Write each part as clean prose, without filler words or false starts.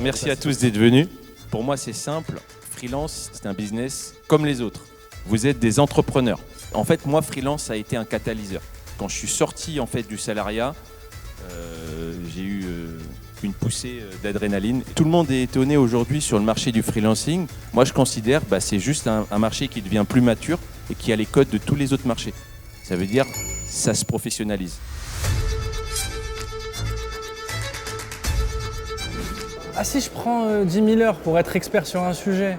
Merci à tous d'être venus. Pour moi, c'est simple. Freelance, c'est un business comme les autres. Vous êtes des entrepreneurs. En fait, moi, freelance, ça a été un catalyseur. Quand je suis sorti en fait, du salariat, j'ai eu une poussée d'adrénaline. Tout le monde est étonné aujourd'hui sur le marché du freelancing. Moi, je considère que c'est juste un marché qui devient plus mature et qui a les codes de tous les autres marchés. Ça veut dire ça se professionnalise. Si je prends 10 000 heures pour être expert sur un sujet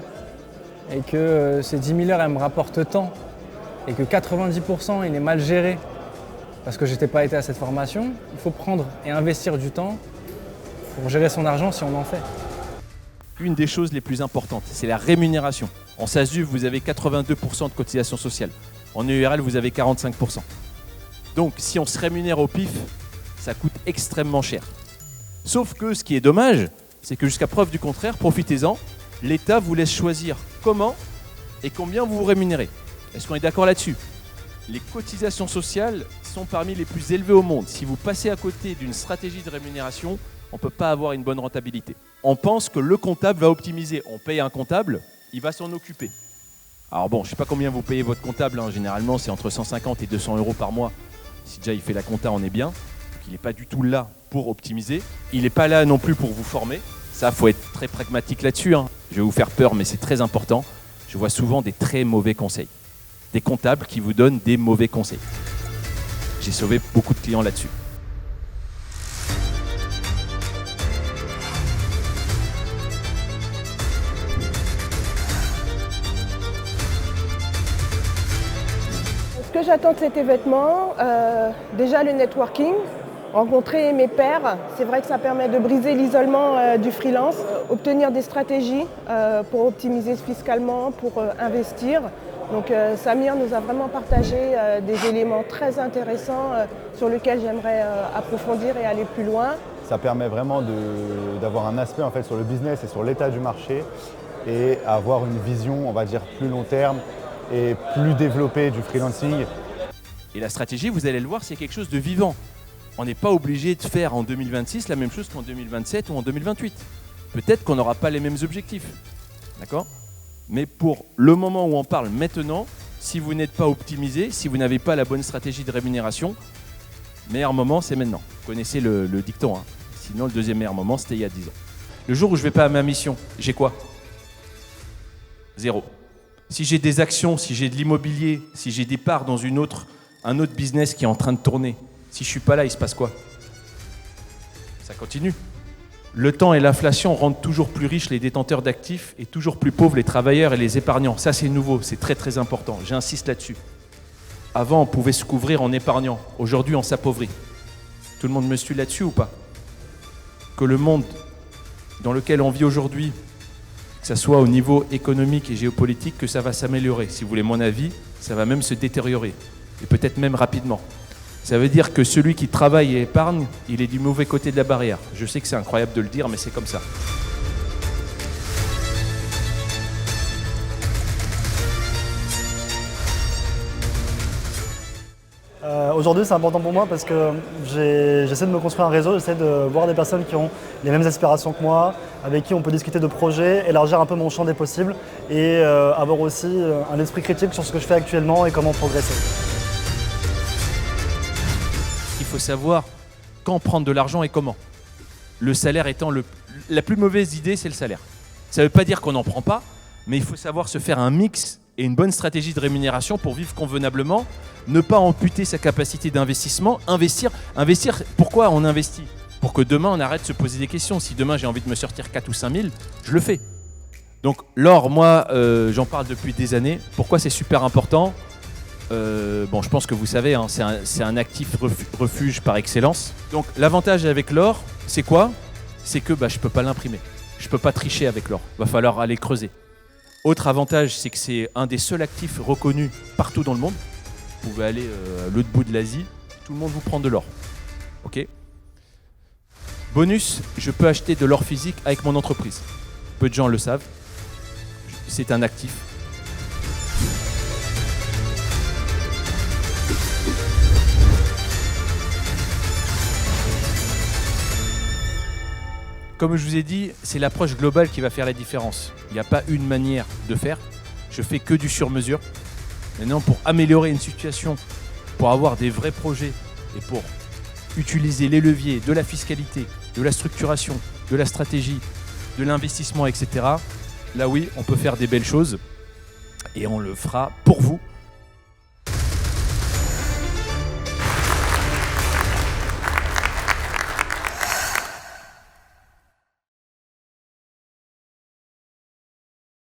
et que ces 10 000 heures elles me rapportent tant et que 90% il est mal géré parce que je n'étais pas été à cette formation, il faut prendre et investir du temps pour gérer son argent si on en fait. Une des choses les plus importantes, c'est la rémunération. En SASU, vous avez 82% de cotisation sociale. En EURL, vous avez 45%. Donc, si on se rémunère au pif, ça coûte extrêmement cher. Sauf que ce qui est dommage, c'est que jusqu'à preuve du contraire, profitez-en, l'État vous laisse choisir comment et combien vous vous rémunérez. Est-ce qu'on est d'accord là-dessus ? Les cotisations sociales sont parmi les plus élevées au monde. Si vous passez à côté d'une stratégie de rémunération, on ne peut pas avoir une bonne rentabilité. On pense que le comptable va optimiser. On paye un comptable, il va s'en occuper. Alors bon, je ne sais pas combien vous payez votre comptable. Généralement, c'est entre 150 et 200 euros par mois. Si déjà il fait la compta, on est bien. Donc, il n'est pas du tout là pour optimiser. Il n'est pas là non plus pour vous former. Ça, il faut être très pragmatique là-dessus. Je vais vous faire peur, mais c'est très important. Je vois souvent des très mauvais conseils. Des comptables qui vous donnent des mauvais conseils. J'ai sauvé beaucoup de clients là-dessus. Ce que j'attends de cet événement, déjà le networking, rencontrer mes pairs, c'est vrai que ça permet de briser l'isolement du freelance, obtenir des stratégies pour optimiser fiscalement, pour investir. Donc Samir nous a vraiment partagé des éléments très intéressants sur lesquels j'aimerais approfondir et aller plus loin. Ça permet vraiment d'avoir un aspect en fait, sur le business et sur l'état du marché et avoir une vision, on va dire, plus long terme et plus développée du freelancing. Et la stratégie, vous allez le voir, c'est quelque chose de vivant. On n'est pas obligé de faire en 2026 la même chose qu'en 2027 ou en 2028. Peut-être qu'on n'aura pas les mêmes objectifs. D'accord ? Mais pour le moment où on parle maintenant, si vous n'êtes pas optimisé, si vous n'avez pas la bonne stratégie de rémunération, le meilleur moment, c'est maintenant. Vous connaissez le dicton. Sinon, le deuxième meilleur moment, c'était il y a 10 ans. Le jour où je ne vais pas à ma mission, j'ai quoi ? 0. Si j'ai des actions, si j'ai de l'immobilier, si j'ai des parts dans un autre business qui est en train de tourner, si je ne suis pas là, il se passe quoi ? Ça continue. Le temps et l'inflation rendent toujours plus riches les détenteurs d'actifs et toujours plus pauvres les travailleurs et les épargnants. Ça, c'est nouveau, c'est très très important. J'insiste là-dessus. Avant, on pouvait se couvrir en épargnant. Aujourd'hui, on s'appauvrit. Tout le monde me suit là-dessus ou pas ? Que le monde dans lequel on vit aujourd'hui, que ce soit au niveau économique et géopolitique, que ça va s'améliorer. Si vous voulez mon avis, ça va même se détériorer. Et peut-être même rapidement. Ça veut dire que celui qui travaille et épargne, il est du mauvais côté de la barrière. Je sais que c'est incroyable de le dire, mais c'est comme ça. Aujourd'hui, c'est important pour moi parce que j'essaie de me construire un réseau, j'essaie de voir des personnes qui ont les mêmes aspirations que moi, avec qui on peut discuter de projets, élargir un peu mon champ des possibles et avoir aussi un esprit critique sur ce que je fais actuellement et comment progresser. Il faut savoir quand prendre de l'argent et comment. Le salaire étant la plus mauvaise idée, c'est le salaire. Ça ne veut pas dire qu'on n'en prend pas, mais il faut savoir se faire un mix et une bonne stratégie de rémunération pour vivre convenablement, ne pas amputer sa capacité d'investissement, investir. Pourquoi on investit ? Pour que demain, on arrête de se poser des questions. Si demain, j'ai envie de me sortir 4 ou 5 000, je le fais. Donc l'or, moi, j'en parle depuis des années. Pourquoi c'est super important ? Je pense que vous savez, c'est un actif refuge par excellence. Donc l'avantage avec l'or, c'est quoi ? C'est que je ne peux pas l'imprimer. Je ne peux pas tricher avec l'or. Il va falloir aller creuser. Autre avantage, c'est que c'est un des seuls actifs reconnus partout dans le monde. Vous pouvez aller à l'autre bout de l'Asie, tout le monde vous prend de l'or. Ok ? Bonus, je peux acheter de l'or physique avec mon entreprise. Peu de gens le savent. C'est un actif. Comme je vous ai dit, c'est l'approche globale qui va faire la différence. Il n'y a pas une manière de faire. Je fais que du sur-mesure. Maintenant, pour améliorer une situation, pour avoir des vrais projets et pour utiliser les leviers de la fiscalité, de la structuration, de la stratégie, de l'investissement, etc. Là oui, on peut faire des belles choses et on le fera pour vous